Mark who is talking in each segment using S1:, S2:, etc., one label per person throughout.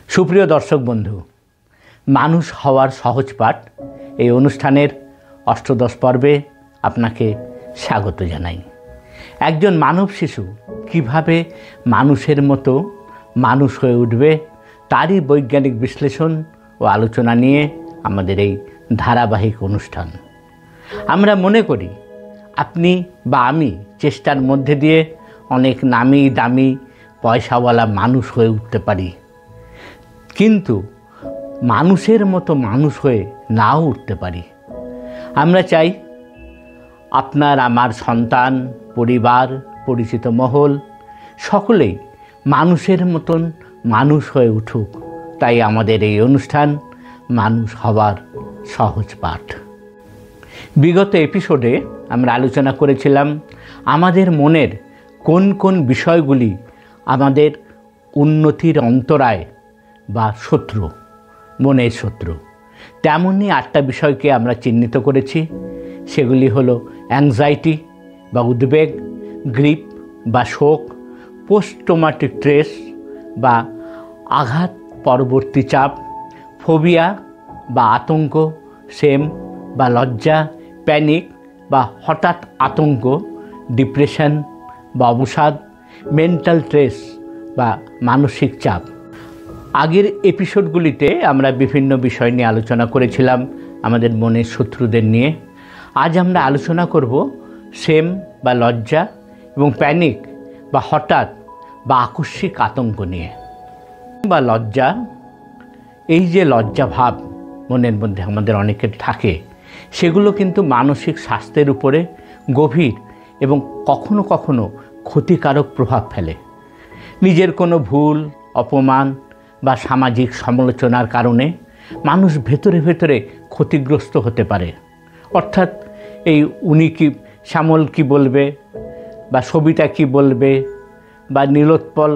S1: সুপ্রিয় দর্শক বন্ধু, মানুষ হওয়ার সহজ পাঠ এই অনুষ্ঠানের অষ্টদশ পর্বে আপনাকে স্বাগত জানাই। একজন মানব শিশু কিভাবে মানুষের মতো মানুষ হয়ে উঠবে তারই বৈজ্ঞানিক বিশ্লেষণ ও আলোচনা নিয়ে আমাদের এই ধারাবাহিক অনুষ্ঠান। আমরা মনে করি আপনি বা আমি চেষ্টার মধ্যে দিয়ে অনেক নামি দামি পয়সাওয়ালা মানুষ হয়ে উঠতে পারি, কিন্তু মানুষের মতো মানুষ হয়ে নাও উঠতে পারি। আমরা চাই আপনার আমার সন্তান, পরিবার, পরিচিত মহল সকলেই মানুষের মতন মানুষ হয়ে উঠুক। তাই আমাদের এই অনুষ্ঠান মানুষ হওয়ার সহজ পাঠ। বিগত এপিসোডে আমরা আলোচনা করেছিলাম আমাদের মনের কোন কোন বিষয়গুলি আমাদের উন্নতির অন্তরায় বা শত্রু, মনের শত্রু। তেমনই 8টা বিষয়কে আমরা চিহ্নিত করেছি। সেগুলি হলো অ্যাংজাইটি বা উদ্বেগ, গ্রিপ বা শোক, পোস্ট ট্রমাটিক স্ট্রেস বা আঘাত পরবর্তী চাপ, ফোবিয়া বা আতঙ্ক, শেম বা লজ্জা, প্যানিক বা হঠাৎ আতঙ্ক, ডিপ্রেশন বা অবসাদ, মেন্টাল স্ট্রেস বা মানসিক চাপ। আগের এপিসোডগুলিতে আমরা বিভিন্ন বিষয় নিয়ে আলোচনা করেছিলাম আমাদের মনের শত্রুদের নিয়ে। আজ আমরা আলোচনা করব শেম বা লজ্জা এবং প্যানিক বা হঠাৎ বা আকস্মিক আতঙ্ক নিয়ে। বা লজ্জা, এই যে লজ্জা ভাব মনের মধ্যে আমাদের অনেকের থাকে, সেগুলো কিন্তু মানসিক স্বাস্থ্যের উপরে গভীর এবং কখনো কখনো ক্ষতিকারক প্রভাব ফেলে। নিজের কোনো ভুল, অপমান বা সামাজিক সমালোচনার কারণে মানুষ ভেতরে ভেতরে ক্ষতিগ্রস্ত হতে পারে। অর্থাৎ এই উনি কি, শ্যামল কি বলবে, বা সবিতা কি বলবে, বা নীলোৎপল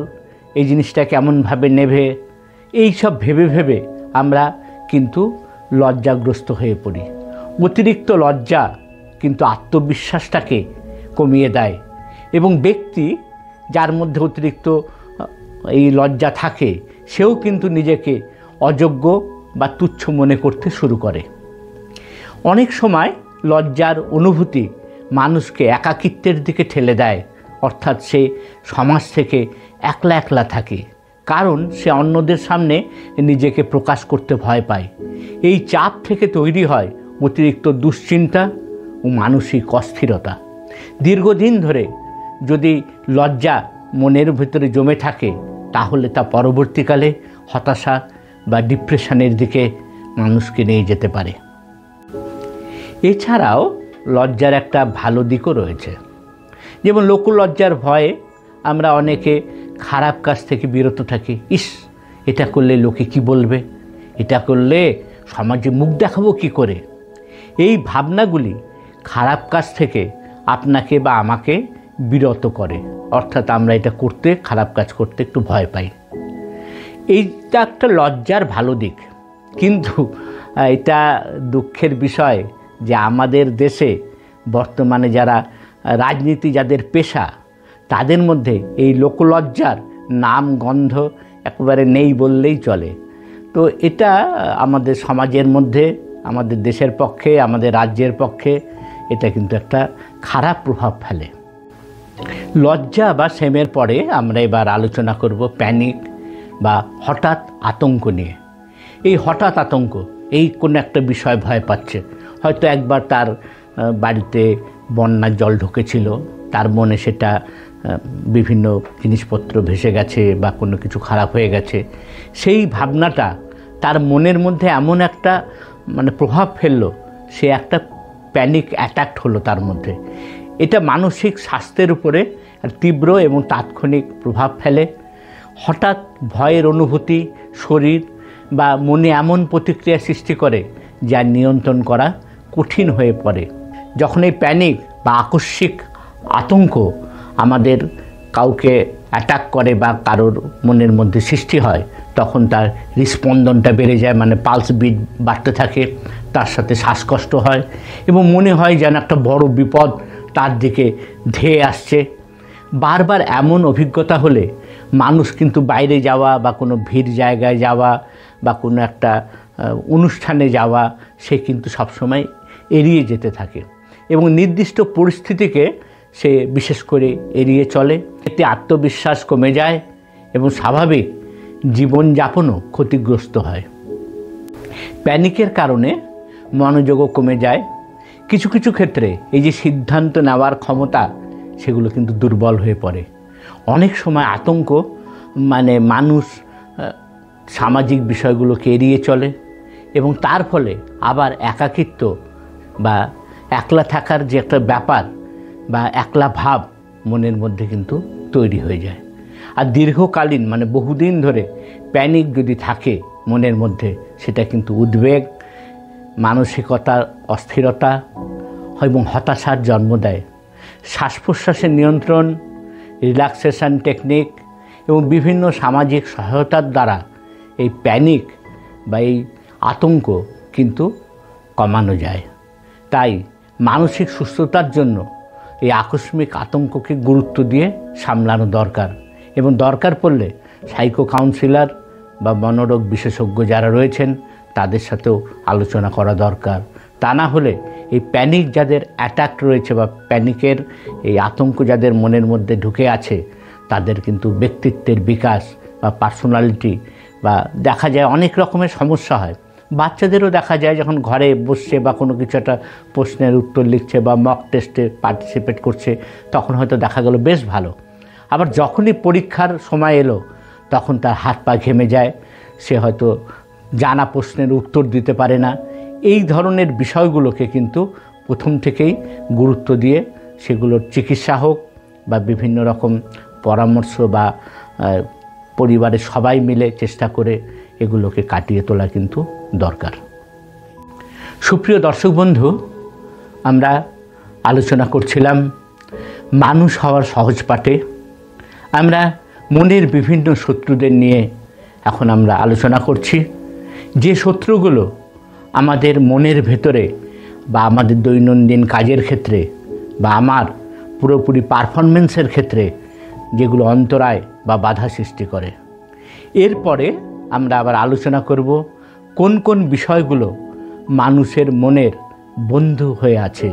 S1: এই জিনিসটা কেমনভাবে নেবে, এই সব ভেবে ভেবে আমরা কিন্তু লজ্জাগ্রস্ত হয়ে পড়ি। অতিরিক্ত লজ্জা কিন্তু আত্মবিশ্বাসটাকে কমিয়ে দেয় এবং ব্যক্তি যার মধ্যে অতিরিক্ত এই লজ্জা থাকে সেও কিন্তু নিজেকে অযোগ্য বা তুচ্ছ মনে করতে শুরু করে। অনেক সময় লজ্জার অনুভূতি মানুষকে একাকিত্বের দিকে ঠেলে দেয়, অর্থাৎ সে সমাজ থেকে একলা একলা থাকে, কারণ সে অন্যদের সামনে নিজেকে প্রকাশ করতে ভয় পায়। এই চাপ থেকে তৈরি হয় অতিরিক্ত দুশ্চিন্তা ও মানসিক অস্থিরতা। দীর্ঘদিন ধরে যদি লজ্জা মনের ভিতরে জমে থাকে তাহলে তা পরবর্তীকালে হতাশা বা ডিপ্রেশনের দিকে মানুষকে নিয়ে যেতে পারে। এছাড়াও লজ্জার একটা ভালো দিকও রয়েছে। যেমন লোকলজ্জার ভয়ে আমরা অনেকে খারাপ কাজ থেকে বিরত থাকি। এটা করলে লোকে কি বলবে, এটা করলে সমাজে মুখ দেখাবো কি করে। এই ভাবনাগুলি খারাপ কাজ থেকে আপনাকে বা আমাকে বিরত করে, অর্থাৎ আমরা এটা করতে, খারাপ কাজ করতে একটু ভয় পাই। এইটা একটা লজ্জার ভালো দিক। কিন্তু এটা দুঃখের বিষয় যে আমাদের দেশে বর্তমানে যারা রাজনীতি, যাদের পেশা, তাদের মধ্যে এই লোকলজ্জার নাম গন্ধ একেবারে নেই বললেই চলে। তো এটা আমাদের সমাজের মধ্যে, আমাদের দেশের পক্ষে, আমাদের রাজ্যের পক্ষে এটা কিন্তু একটা খারাপ প্রভাব ফেলে। লজ্জা বা শেমের পরে আমরা এবার আলোচনা করব প্যানিক বা হঠাৎ আতঙ্ক নিয়ে। এই হঠাৎ আতঙ্ক, এই কোনো একটা বিষয় ভয় পাচ্ছে, হয়তো একবার তার বাড়িতে বন্যার জল ঢুকেছিল, তার মনে সেটা বিভিন্ন জিনিসপত্র ভেসে গেছে বা কোনো কিছু খারাপ হয়ে গেছে, সেই ভাবনাটা তার মনের মধ্যে এমন একটা প্রভাব ফেললো, সে একটা প্যানিক অ্যাটাক হলো তার মধ্যে। এটা মানসিক স্বাস্থ্যের উপরে তীব্র এবং তাৎক্ষণিক প্রভাব ফেলে। হঠাৎ ভয়ের অনুভূতি শরীর বা মনে এমন প্রতিক্রিয়া সৃষ্টি করে যা নিয়ন্ত্রণ করা কঠিন হয়ে পড়ে। যখন এই প্যানিক বা আকস্মিক আতঙ্ক আমাদের কাউকে অ্যাটাক করে বা কারোর মনের মধ্যে সৃষ্টি হয়, তখন তার হৃদস্পন্দনটা বেড়ে যায়, পালস বিট বাড়তে থাকে, তার সাথে শ্বাসকষ্ট হয় এবং মনে হয় যেন একটা বড় বিপদ তার দিকে ধেয়ে আসছে। বারবার এমন অভিজ্ঞতা হলে মানুষ কিন্তু বাইরে যাওয়া বা কোনো ভিড় জায়গায় যাওয়া বা কোনো একটা অনুষ্ঠানে যাওয়া সে কিন্তু সবসময় এড়িয়ে যেতে থাকে এবং নির্দিষ্ট পরিস্থিতিকে সে বিশেষ করে এড়িয়ে চলে। এতে আত্মবিশ্বাস কমে যায় এবং স্বাভাবিক জীবনযাপনও ক্ষতিগ্রস্ত হয়। প্যানিকের কারণে মনোযোগও কমে যায়। কিছু কিছু ক্ষেত্রে এই যে সিদ্ধান্ত নেওয়ার ক্ষমতা সেগুলো কিন্তু দুর্বল হয়ে পড়ে। অনেক সময় আতঙ্ক মানে মানুষ সামাজিক বিষয়গুলোকে এড়িয়ে চলে এবং তার ফলে আবার একাকিত্ব বা একলা থাকার যে একটা ব্যাপার বা একলা ভাব মনের মধ্যে কিন্তু তৈরি হয়ে যায়। আর দীর্ঘকালীন মানে বহুদিন ধরে প্যানিক যদি থাকে মনের মধ্যে, সেটা কিন্তু উদ্বেগ, মানসিকতার অস্থিরতা এবং হতাশার জন্ম দেয়। শ্বাস প্রশ্বাসের নিয়ন্ত্রণ, রিল্যাক্সেশন টেকনিক এবং বিভিন্ন সামাজিক সহায়তার দ্বারা এই প্যানিক বা এই আতঙ্ক কিন্তু কমানো যায়। তাই মানসিক সুস্থতার জন্য এই আকস্মিক আতঙ্ককে গুরুত্ব দিয়ে সামলানো দরকার এবং দরকার পড়লে সাইকো কাউন্সিলর বা মনোরোগ বিশেষজ্ঞ যারা রয়েছেন তাদের সাথেও আলোচনা করা দরকার। তা না হলে এই প্যানিক যাদের অ্যাটাক রয়েছে বা প্যানিকের এই আতঙ্ক যাদের মনের মধ্যে ঢুকে আছে, তাদের কিন্তু ব্যক্তিত্বের বিকাশ বা পার্সোনালিটি বা দেখা যায় অনেক রকমের সমস্যা হয়। বাচ্চাদেরও দেখা যায় যখন ঘরে বসছে বা কোনো কিছু একটা প্রশ্নের উত্তর লিখছে বা মক টেস্টে পার্টিসিপেট করছে, তখন হয়তো দেখা গেল বেশ ভালো। আবার যখনই পরীক্ষার সময় এলো তখন তার হাত পা ঘেমে যায়, সে হয়তো জানা প্রশ্নের উত্তর দিতে পারে না। এই ধরনের বিষয়গুলোকে কিন্তু প্রথম থেকেই গুরুত্ব দিয়ে সেগুলোর চিকিৎসা হোক বা বিভিন্ন রকম পরামর্শ বা পরিবারের সবাই মিলে চেষ্টা করে এগুলোকে কাটিয়ে তোলা কিন্তু দরকার। সুপ্রিয় দর্শক বন্ধু, আমরা আলোচনা করছিলাম মানুষ হওয়ার সহজ পাঠে। আমরা মনের বিভিন্ন শত্রুদের নিয়ে এখন আমরা আলোচনা করছি। যে শত্রুগুলো আমাদের মনের ভেতরে বা আমাদের দৈনন্দিন কাজের ক্ষেত্রে বা আমার পুরোপুরি পারফরমেন্সের ক্ষেত্রে যেগুলো অন্তরায় বা বাধা সৃষ্টি করে। এরপরে আমরা আবার আলোচনা করব কোন কোন বিষয়গুলো মানুষের মনের বন্ধু হয়ে আছে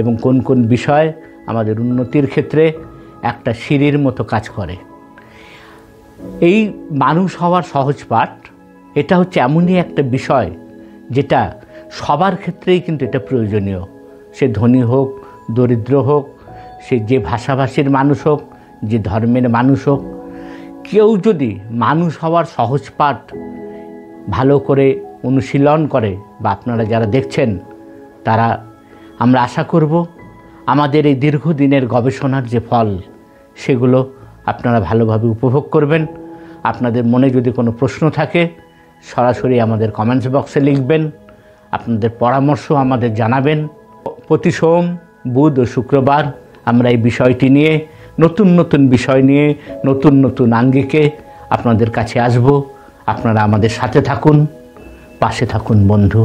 S1: এবং কোন কোন বিষয় আমাদের উন্নতির ক্ষেত্রে একটা সিঁড়ির মতো কাজ করে। এই মানুষ হওয়ার সহজ পাঠ, এটা হচ্ছে এমনই একটা বিষয় যেটা সবার ক্ষেত্রেই কিন্তু এটা প্রয়োজনীয়। সে ধনী হোক, দরিদ্র হোক, সে যে ভাষাভাষীর মানুষ হোক, যে ধর্মের মানুষ হোক, কেউ যদি মানুষ হওয়ার সহজ পাঠ ভালো করে অনুশীলন করে বা আপনারা যারা দেখছেন তারা, আমরা আশা করব আমাদের এই দীর্ঘদিনের গবেষণার যে ফল সেগুলো আপনারা ভালোভাবে উপভোগ করবেন। আপনাদের মনে যদি কোনো প্রশ্ন থাকে সরাসরি আমাদের কমেন্টস বক্সে লিখবেন, আপনাদের পরামর্শ আমাদের জানাবেন। প্রতি সোম, বুধ ও শুক্রবার আমরা এই বিষয়টি নিয়ে নতুন নতুন বিষয় নিয়ে নতুন নতুন আঙ্গিকে আপনাদের কাছে আসব। আপনারা আমাদের সাথে থাকুন, পাশে থাকুন বন্ধু।